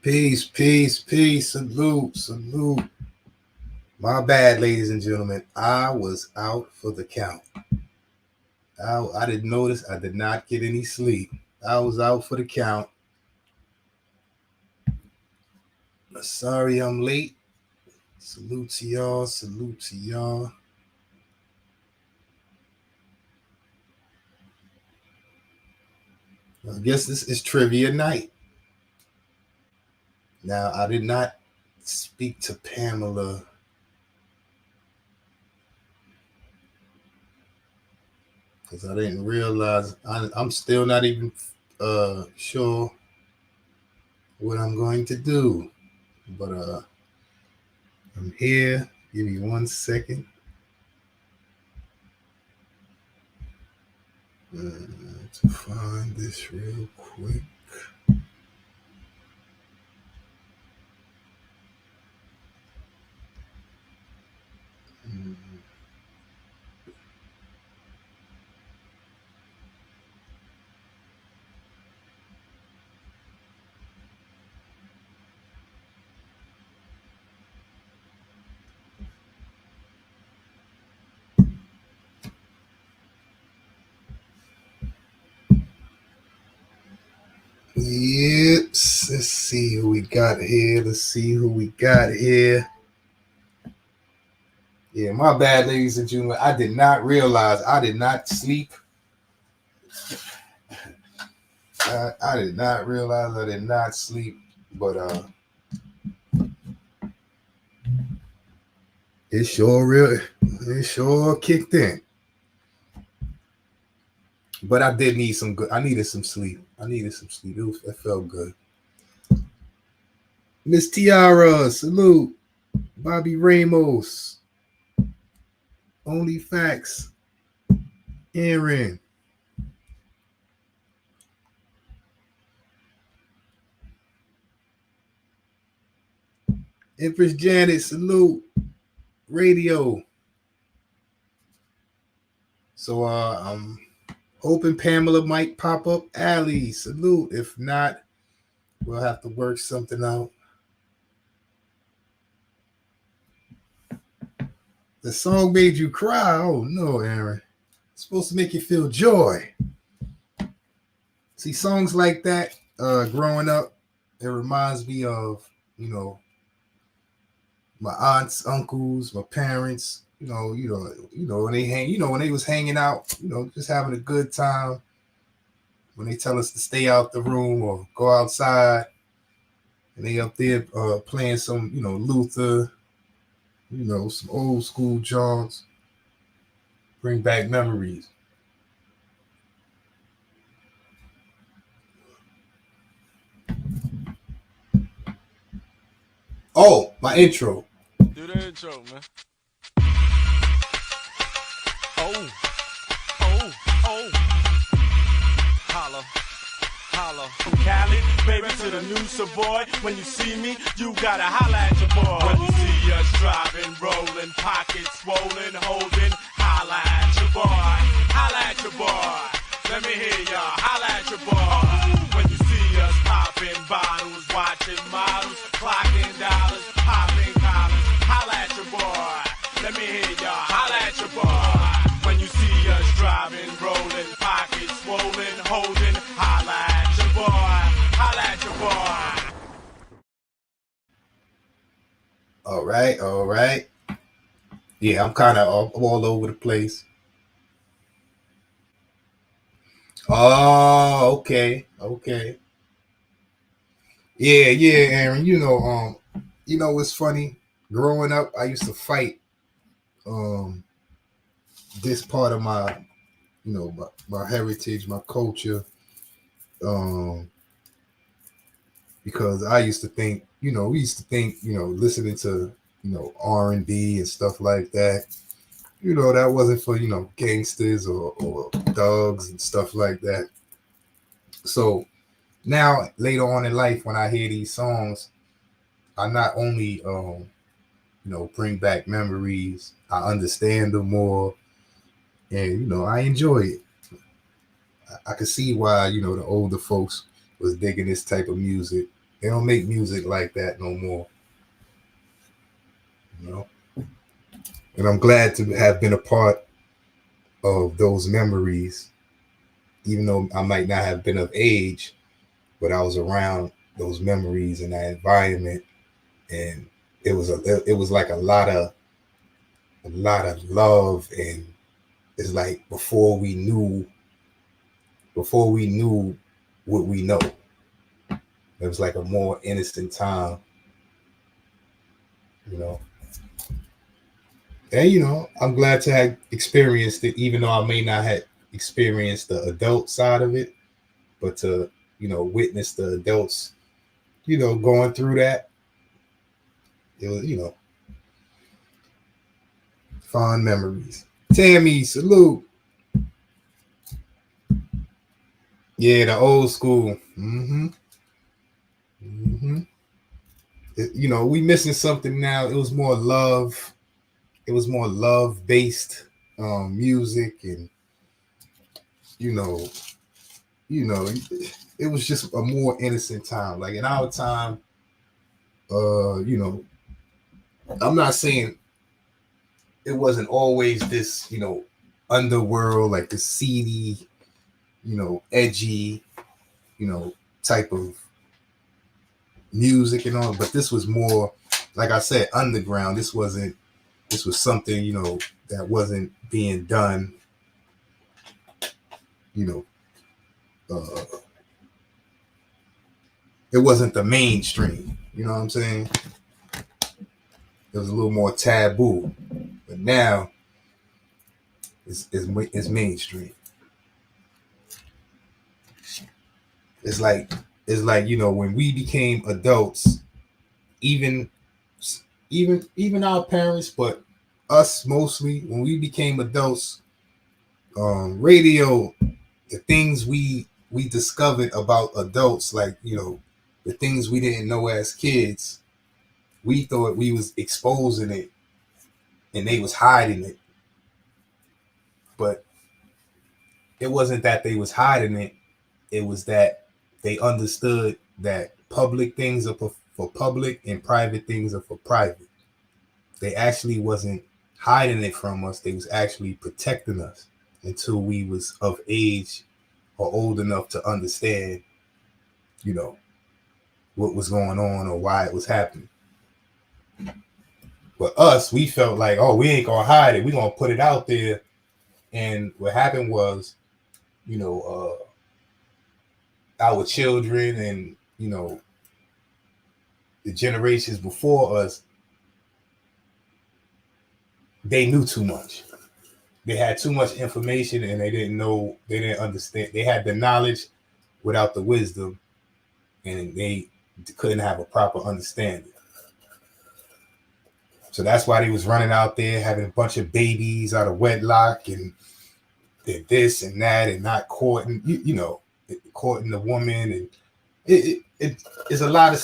Peace. Salute. My bad, ladies and gentlemen. I was out for the count. I didn't notice. I did not get any sleep. I was out for the count. Sorry I'm late. Salute to y'all. I guess this is trivia night. Now, I did not speak to Pamela because I didn't realize. I'm still not even sure what I'm going to do. But I'm here. Give me 1 second. To find this real quick. Yep. Let's see who we got here. Yeah, my bad, ladies and gentlemen. I did not realize I did not sleep. I did not realize I did not sleep, but it sure kicked in. But I did need some good. I needed some sleep. It felt good. Miss Tiara, salute. Bobby Ramos. Only Facts. Aaron. Empress Janet, salute. Radio. So I'm hoping Pamela might pop up. Allie, salute. If not, we'll have to work something out. The song made you cry. Oh no, Aaron. It's supposed to make you feel joy. See, songs like that, growing up, it reminds me of, my aunts, uncles, my parents, when they was hanging out, just having a good time. When they tell us to stay out the room or go outside, and they up there playing some, Luther, some old school Johns. Bring back memories. Oh, my intro. Do the intro, man. Oh. Holla. From Cali, baby, to the new Savoy. When you see me, you gotta holla at your boy. When you see us driving, rolling, pockets swollen, holding, holla at your boy. Holla at your boy. Let me hear y'all. Holla at your boy. When you see us popping bottles, watching models, clocking dollars, popping collars, holla at your boy. Let me hear y'all. Holla at your boy. When you see us driving, rolling, pockets swollen, holding, holla at your boy. Holla at your boy. All right. Yeah, I'm kind of all over the place. Oh, okay. Yeah, Aaron. What's funny? Growing up, I used to fight this part of my, my heritage, my culture, because I used to think, listening to, R&B and stuff like that, that wasn't for, gangsters or thugs and stuff like that. So now, later on in life, when I hear these songs, I not only, bring back memories, I understand them more, and, I enjoy it. I can see why, the older folks was digging this type of music. They don't make music like that no more. You know, and I'm glad to have been a part of those memories, even though I might not have been of age, but I was around those memories and that environment, and it was like a lot of love, and it's like before we knew what we know. It was like a more innocent time, you know. And I'm glad to have experienced it, even though I may not have experienced the adult side of it, but to witness the adults, going through that, it was fond memories. Tammy, salute. Yeah, the old school. We missing something now. It was more love. It was more love based music, and you know, you know, it was just a more innocent time. Like in our time, I'm not saying it wasn't always this, underworld, like the seedy, edgy, type of music and all, but this was more, like I said, underground. This was something, that wasn't being done, uh, it wasn't the mainstream, you know what I'm saying? It was a little more taboo, but now it's mainstream. It's like when we became adults, even our parents, but us mostly, when we became adults, radio, the things we discovered about adults, like the things we didn't know as kids, we thought we was exposing it and they was hiding it. But it wasn't that they was hiding it. It was that they understood that public things are for public and private things are for private. They actually wasn't hiding it from us. They was actually protecting us until we was of age or old enough to understand, what was going on or why it was happening. But us, we felt like, oh, we ain't gonna hide it. We gonna put it out there. And what happened was, our children and the generations before us, they knew too much. They had too much information and they didn't know, they didn't understand. They had the knowledge without the wisdom, and they couldn't have a proper understanding. So that's why they was running out there having a bunch of babies out of wedlock and this and that, and not courting, courting the woman, and it's a lot of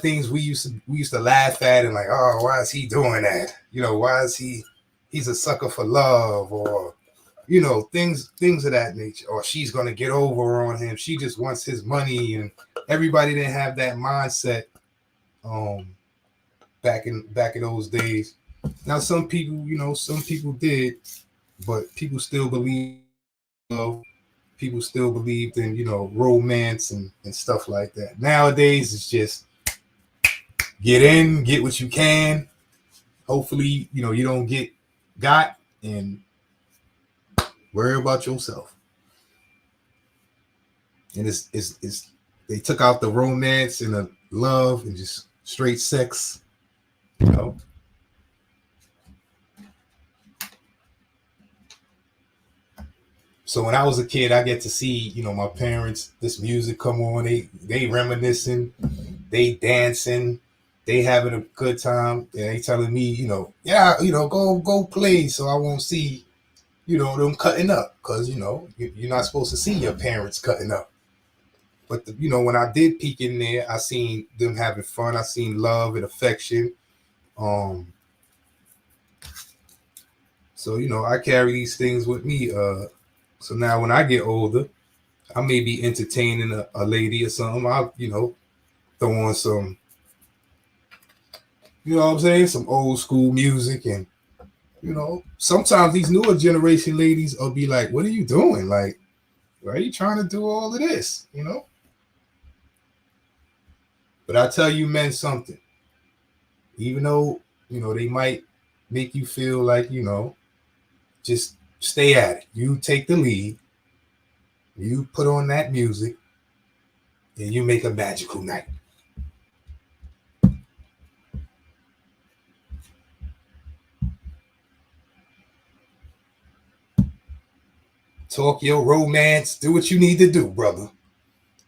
things we used to laugh at and like, oh, why is he doing that? Why is he's a sucker for love, or things of that nature, or she's gonna get over on him. She just wants his money, and everybody didn't have that mindset. Back in those days. Now some people did, but people still believe. People still believed in romance and stuff like that. Nowadays it's just get in, get what you can. Hopefully you don't get got, and worry about yourself. And it's they took out the romance and the love and just straight sex. So when I was a kid, I get to see, my parents, this music come on, they reminiscing, they dancing, they having a good time, and they telling me, go play so I won't see, them cutting up, because, you're not supposed to see your parents cutting up. But, when I did peek in there, I seen them having fun. I seen love and affection. So, I carry these things with me. So now when I get older, I may be entertaining a lady or something. throw on some, you know what I'm saying, some old school music. And, you know, sometimes these newer generation ladies will be like, what are you doing? Like, why are you trying to do all of this? You know? But I tell you men something, even though, you know, they might make you feel like, you know, just stay at it. You take the lead, you put on that music, and you make a magical night. Talk your romance. Do what you need to do, brother.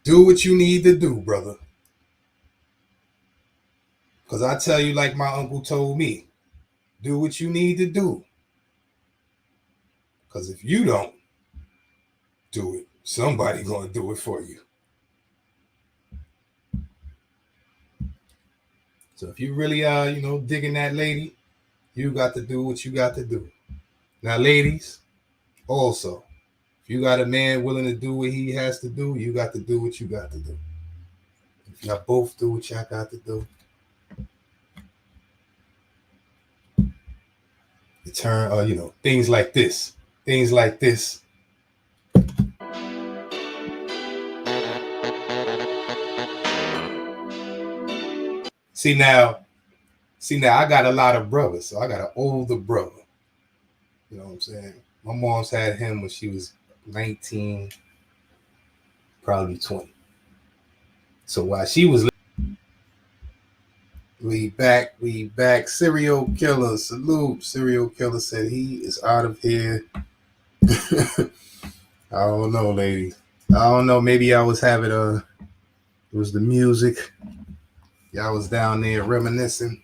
Do what you need to do, brother. Because I tell you, like my uncle told me, do what you need to do. Because if you don't do it, somebody going to do it for you. So if you really are, you know, digging that lady, you got to do what you got to do. Now, ladies, also, if you got a man willing to do what he has to do, you got to do what you got to do. If y'all both do what y'all got to do, you turn, you know, things like this. Things like this. See now, I got a lot of brothers. So I got an older brother. You know what I'm saying? My mom's had him when she was 19, probably 20. So while she was we back. Serial killer, salute. Serial killer said he is out of here. I don't know, ladies. I don't know. Maybe I was having it was the music. Y'all was down there reminiscing.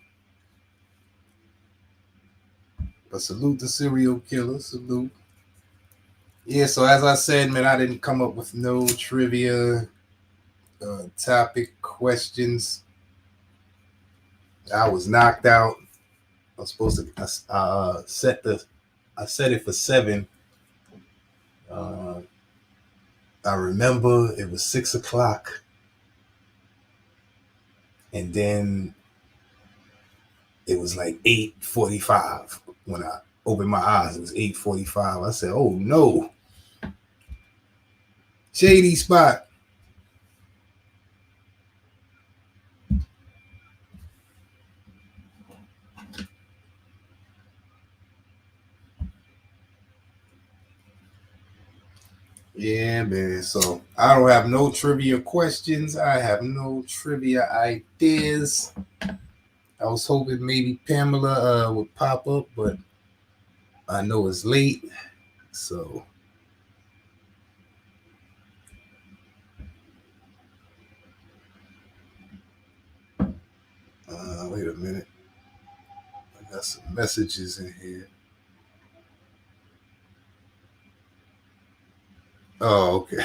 But salute the serial killer. Salute. Yeah, so as I said, man, I didn't come up with no trivia topic questions. I was knocked out. I was supposed to set it for 7. I remember it was 6:00, and then it was like 8:45 when I opened my eyes. It was 8:45. I said, "Oh no, shady spot." Yeah, man. So I don't have no trivia questions. I have no trivia ideas. I was hoping maybe Pamela would pop up, but I know it's late. So wait a minute. I got some messages in here. Oh, okay.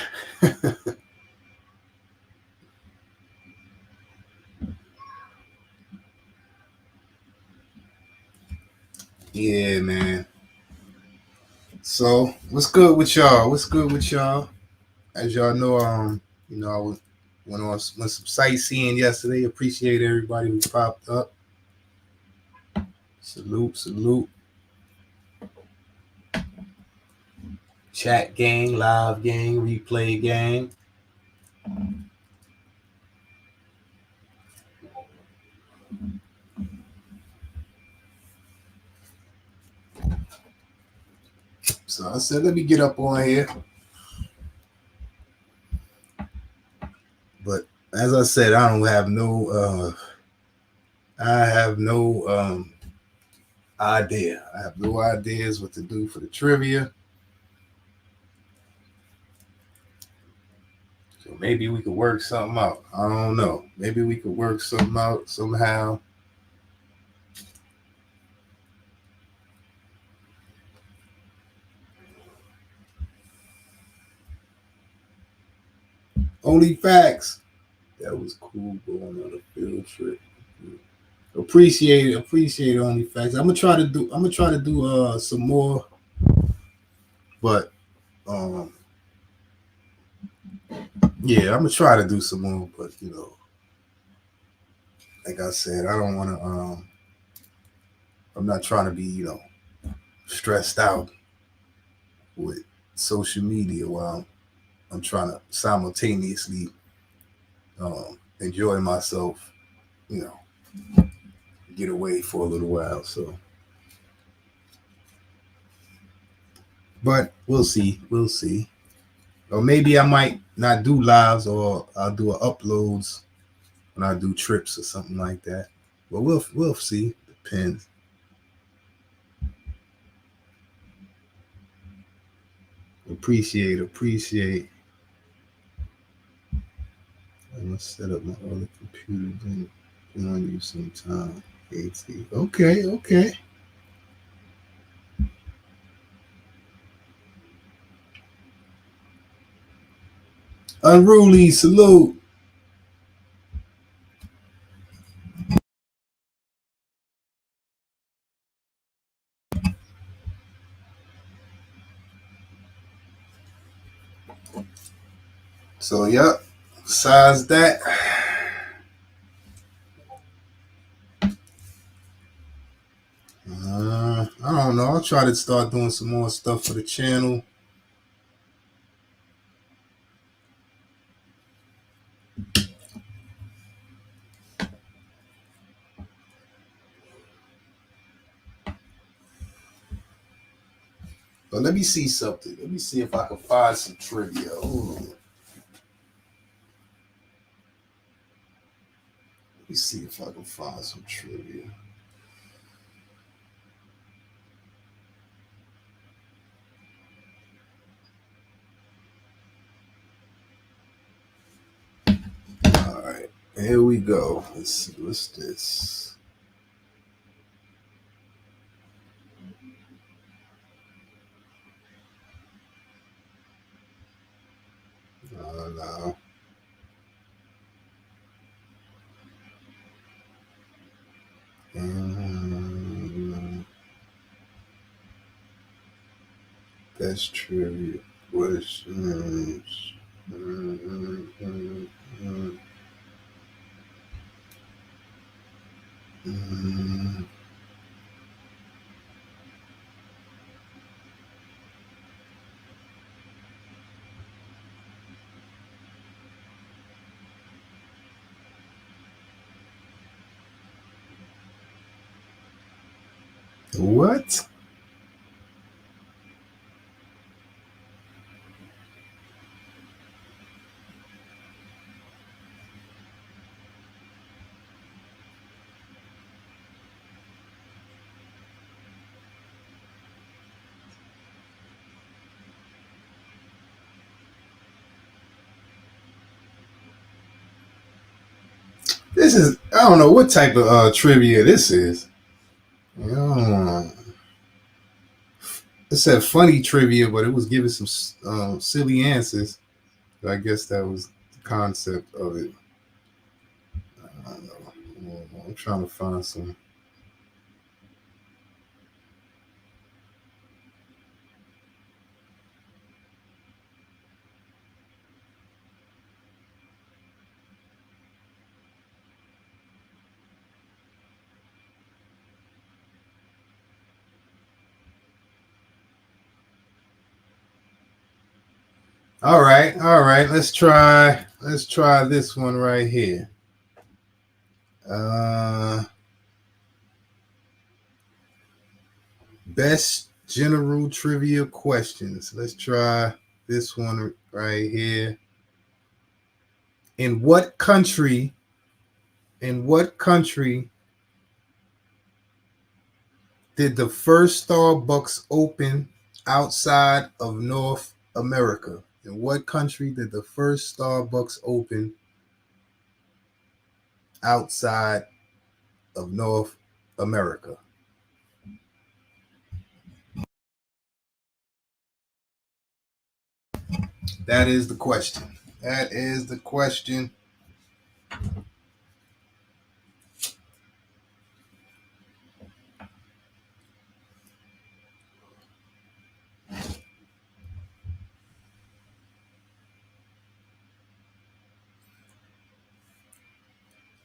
Yeah, man. So what's good with y'all? As y'all know, you know, went some sightseeing yesterday. Appreciate everybody who popped up. Salute. Chat gang, live gang, replay gang. So I said, let me get up on here. But as I said, I have no idea. I have no ideas what to do for the trivia. So maybe we could work something out. I don't know. Maybe we could work something out somehow. Only facts. That was cool going on a field trip. Appreciate Only facts. I'm gonna try to do some more, but yeah, I'm gonna try to do some more, but you know, like I said, I don't want to. I'm not trying to be, stressed out with social media while I'm trying to simultaneously enjoy myself. You know, get away for a little while. So, but we'll see. We'll see. Or maybe I might not do lives, or I'll do uploads when I do trips or something like that. But we'll see. Depends. Appreciate. I'm gonna set up my other computer. Then on you sometime. AT. Okay. Unruly salute. So yep. Besides that, I don't know. I'll try to start doing some more stuff for the channel. But let me see something. Let me see if I can find some trivia. Hold on. Let me see if I can find some trivia. All right. Here we go. Let's see. What's this? No. That's trivia questions. What? This is, I don't know what type of trivia this is. It said funny trivia, but it was giving some silly answers. I guess that was the concept of it. I don't know. I'm trying to find some. All right. Let's try this one right here. Best general trivia questions. Let's try this one right here. In what country did the first Starbucks open outside of North America? In what country did the first Starbucks open outside of North America? That is the question.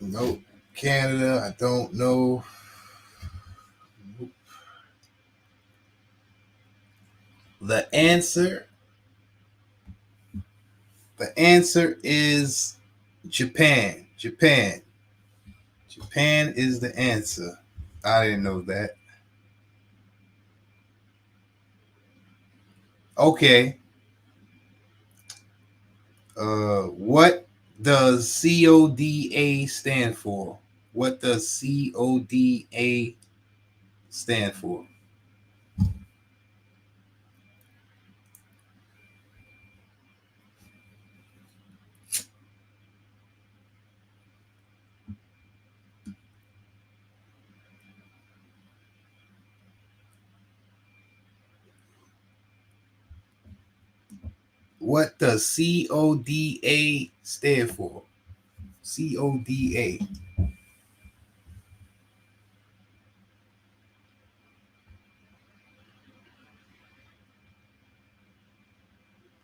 Nope. Canada, I don't know. The answer is Japan. Japan is the answer. I didn't know that. Okay. What does CODA stand for? What does CODA stand for? What does CODA stand for? CODA.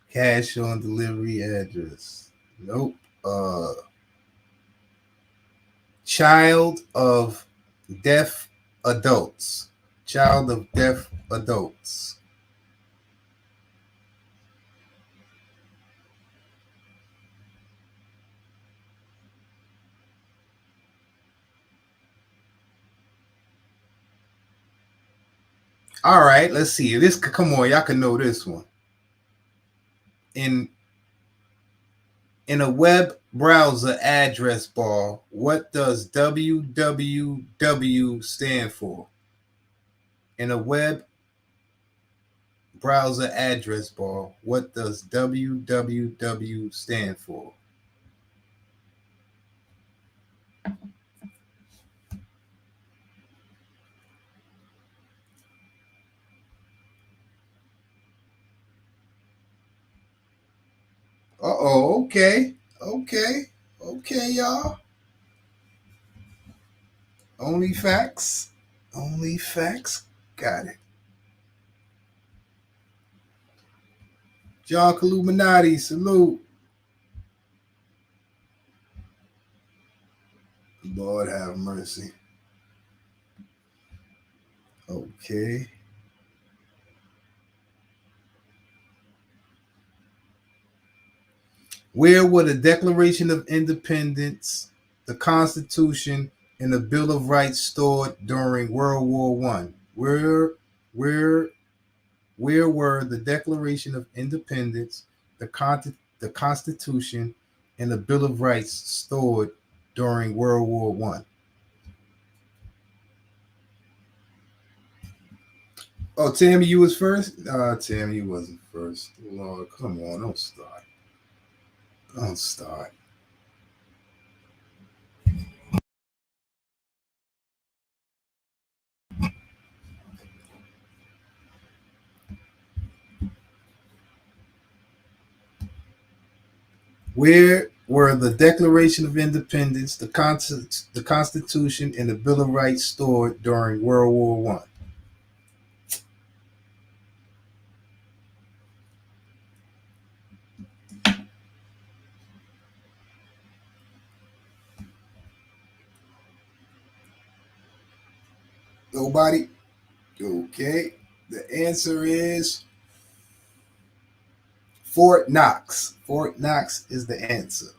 Cash on delivery address. Nope. Child of deaf adults. Child of deaf adults. All right, let's see. This come on, y'all can know this one. In a web browser address bar, what does www stand for? In a web browser address bar, what does www stand for? Uh-oh, okay, y'all. Only facts. Got it. John Illuminati, salute. Lord have mercy. Okay. Where were the Declaration of Independence, the Constitution, and the Bill of Rights stored during World War One? Where were the Declaration of Independence, the Constitution, and the Bill of Rights stored during World War One? Oh, Tammy, you was first? Tammy, you wasn't first. Lord, come on, don't start. Don't start. Where were the Declaration of Independence, the Constitution, and the Bill of Rights stored during World War One? Nobody? Okay. The answer is Fort Knox. Fort Knox is the answer.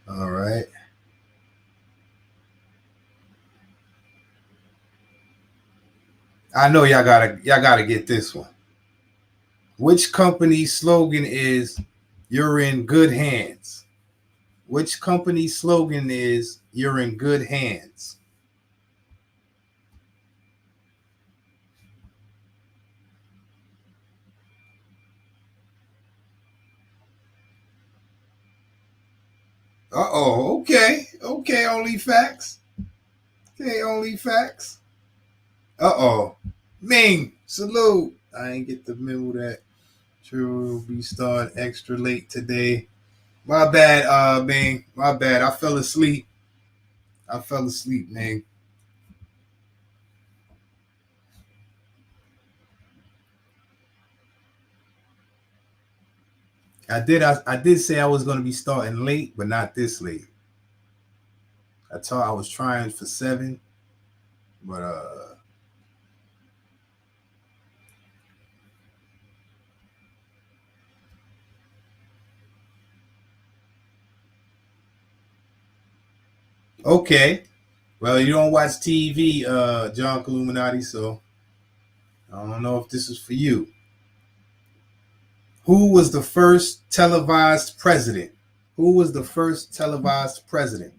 All right. I know y'all gotta get this one. Which company's slogan is "You're in good hands"? Which company's slogan is "You're in good hands"? Uh-oh, okay. Only facts. Okay, only facts. Uh-oh. Ming, salute. I ain't get the memo that True will be starting extra late today. My bad, Ming. My bad. I fell asleep. I fell asleep, man. I did say I was gonna be starting late, but not this late. I thought I was trying for 7, but okay. Well, you don't watch TV, John Illuminati, so I don't know if this is for you. Who was the first televised president? Who was the first televised president?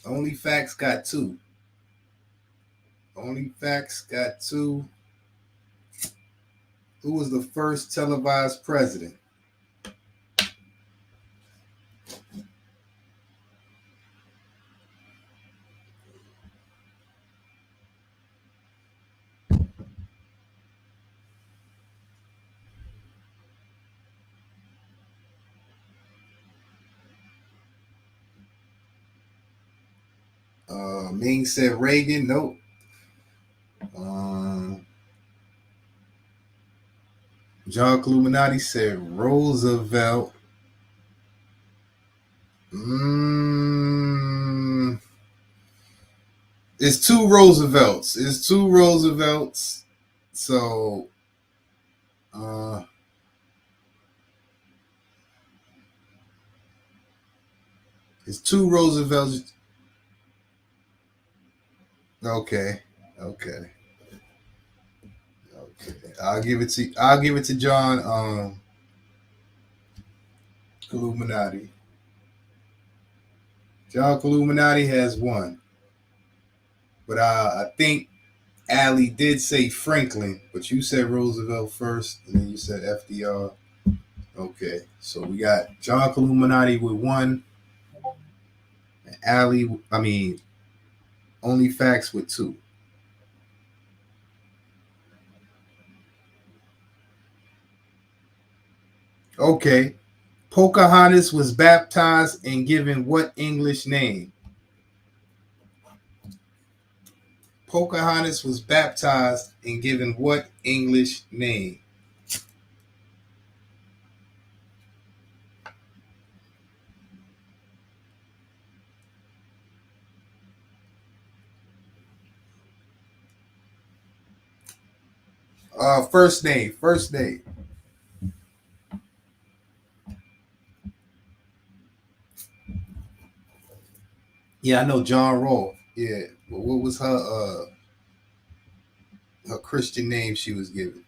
Only Facts got 2. Only Facts got 2. Who was the first televised president? Ming said Reagan. Nope. John Illuminati said Roosevelt. It's two Roosevelts. It's two Roosevelts. So, it's two Roosevelts. Okay. Okay. Okay. I'll give it to John Illuminati. John Illuminati has one. But I think Allie did say Franklin, but you said Roosevelt first, and then you said FDR. Okay, so we got John Illuminati with 1, and Only Facts with 2. Okay, Pocahontas was baptized and given what English name? Pocahontas was baptized and given what English name? First name. First name. Yeah, I know John Rolfe. Yeah, but what was her Christian name she was given?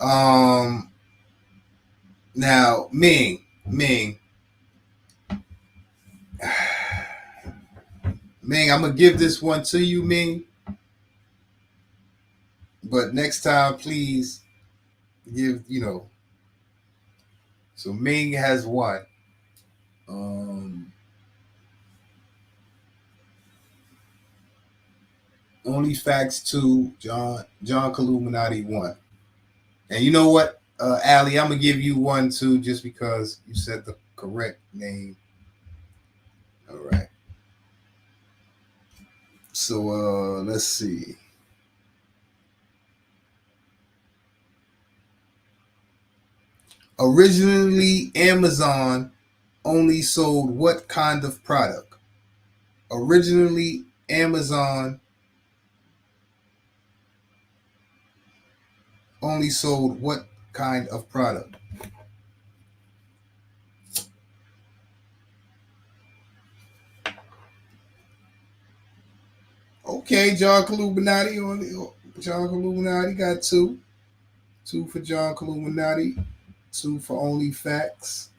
Um, Now Ming, I'm gonna give this one to you, Ming. But next time, please give. So Ming has one. Um, Only Facts 2. John Illuminati 1. And you know what, Allie, I'm gonna give you one too, just because you said the correct name. All right. So let's see. Originally, Amazon only sold what kind of product? Originally, Amazon only sold what kind of product? Okay, John Illuminati John Illuminati got 2. 2 for John Illuminati, 2 for Only Facts,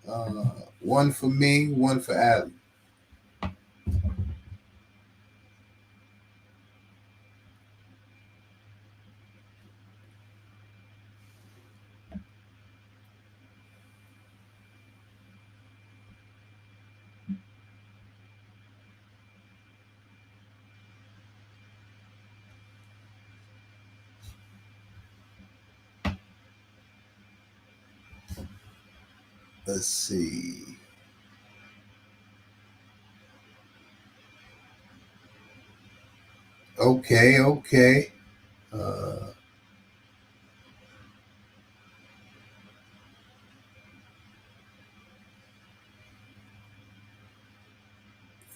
1 for Ming, 1 for Allie. Let's see. Okay, okay. Uh,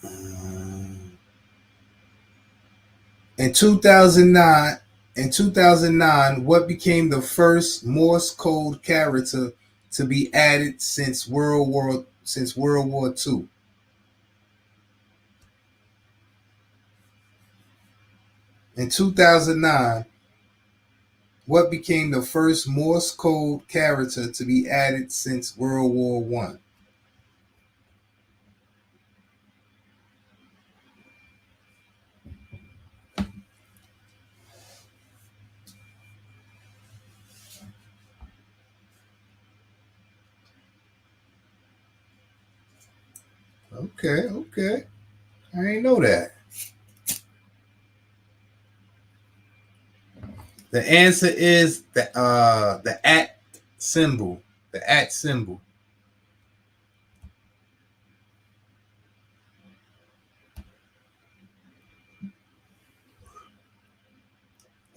um, in 2009, what became the first Morse code character to be added since World War II? In 2009, what became the first Morse code character to be added since World War One? Okay, okay. I ain't know that. The answer is the at symbol. The at symbol.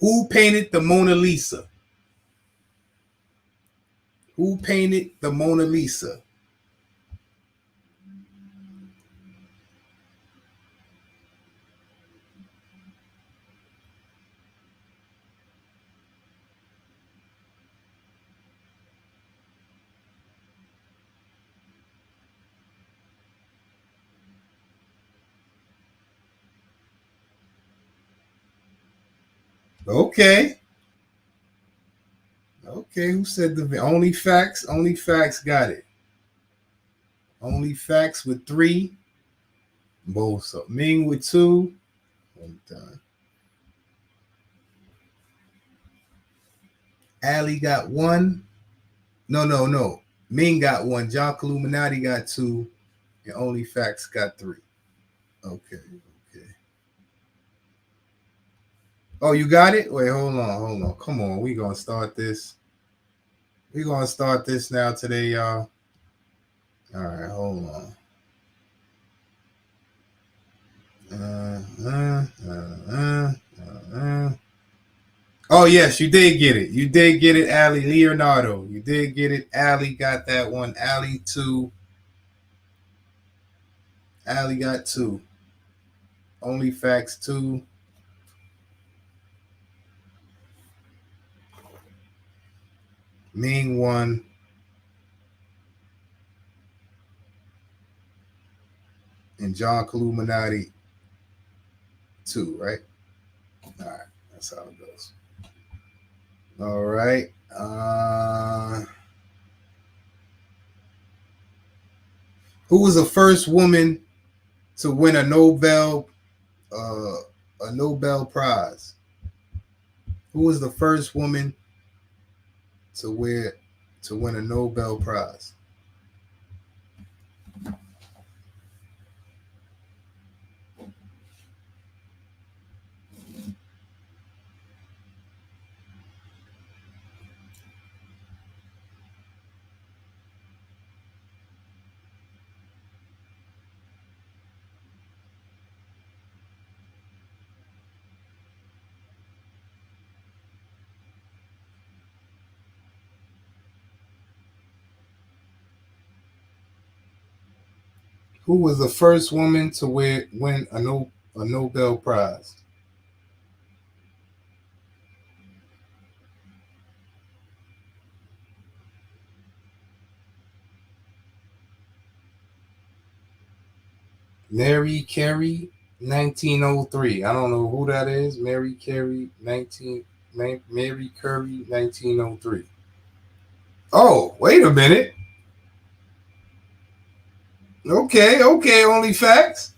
Who painted the Mona Lisa? Who painted the Mona Lisa? Okay. Okay, who said the only facts? Only facts got it. Only facts with three. Both. So Ming with two. And, Ali got one. No, no, no. Ming got one. John Illuminati got two. And only facts got three. Okay. Okay. Oh, you got it? Wait, hold on, hold on. Come on. We gonna start this. We gonna start this now today, y'all. All right, hold on. Uh, uh, uh, uh. Oh yes, you did get it. You did get it, Ali Leonardo. You did get it. Ali got that one. Ali two. Ali got two. Only facts two. Ming one. And John Illuminati two. Right. All right. That's how it goes. All right. Who was the first woman to win uh, a Nobel Prize? Who was the first woman to win a Nobel Prize? Who was the first woman to win a Nobel Prize? Mary Carey, 1903. I don't know who that is. Mary Carey, Mary Curry, 1903. Oh, wait a minute. Okay, okay, only facts.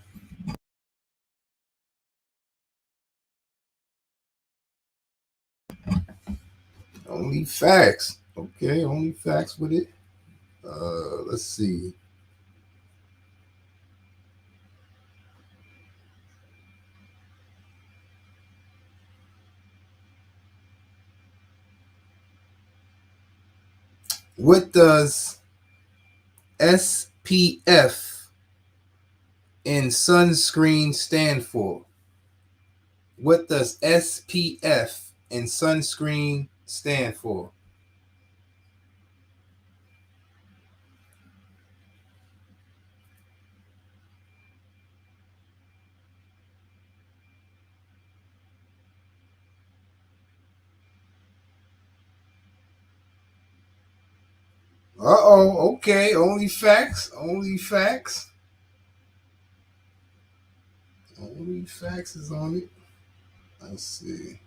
Only facts. Okay, only facts with it. Let's see. What does SPF in sunscreen stand for? What does SPF in sunscreen stand for? Uh-oh, okay, only facts, only facts. Only facts is on it. Let's see.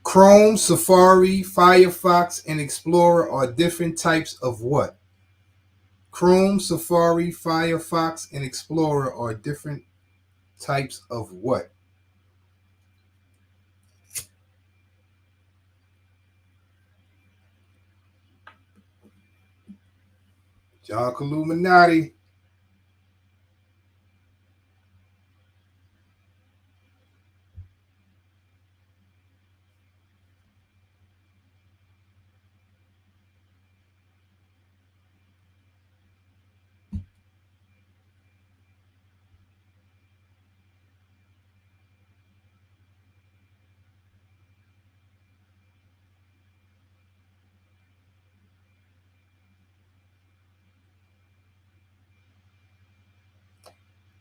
Chrome, Safari, Firefox, and Explorer are different types of what? Chrome, Safari, Firefox, and Explorer are different types of what? John Illuminati.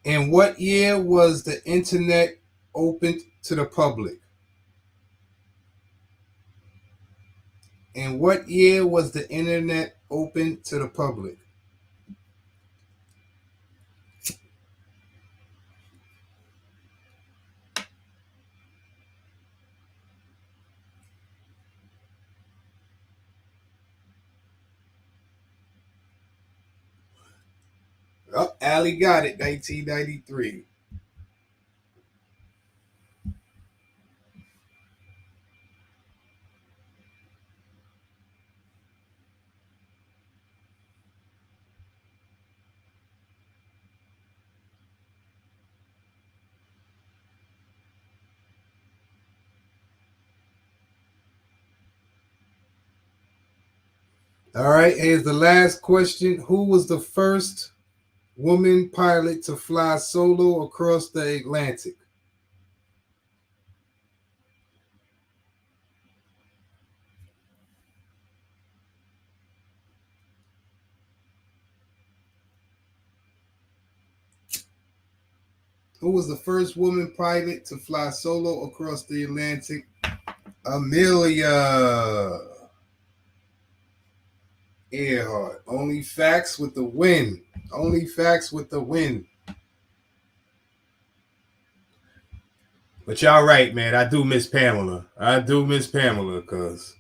In what year was the internet opened to the public? In what year was the internet open to the public? Oh, Allie got it, 1993. All right, here's the last question. Who was the first woman pilot to fly solo across the Atlantic? Who was the first woman pilot to fly solo across the Atlantic? Amelia Earhart. Only facts with the win. Only facts with the win. But y'all right, man. I do miss Pamela. I do miss Pamela because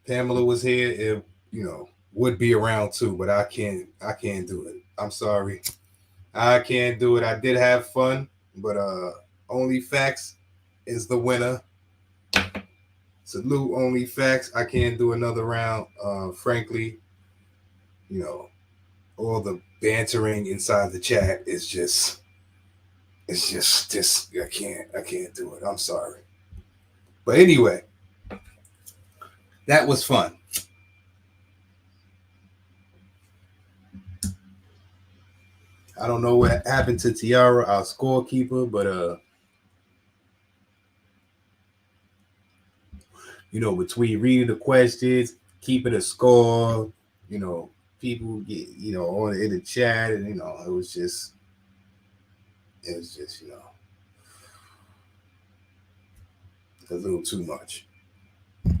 Pamela was here. It, would be around too, but I can't do it. I'm sorry. I can't do it. I did have fun, but only facts is the winner. Salute only facts. I can't do another round. Frankly, all the bantering inside the chat is just I can't do it. I'm sorry. But anyway, that was fun. I don't know what happened to Tiara, our scorekeeper, but between reading the questions, keeping a score, people get, on in the chat, and it was just a little too much.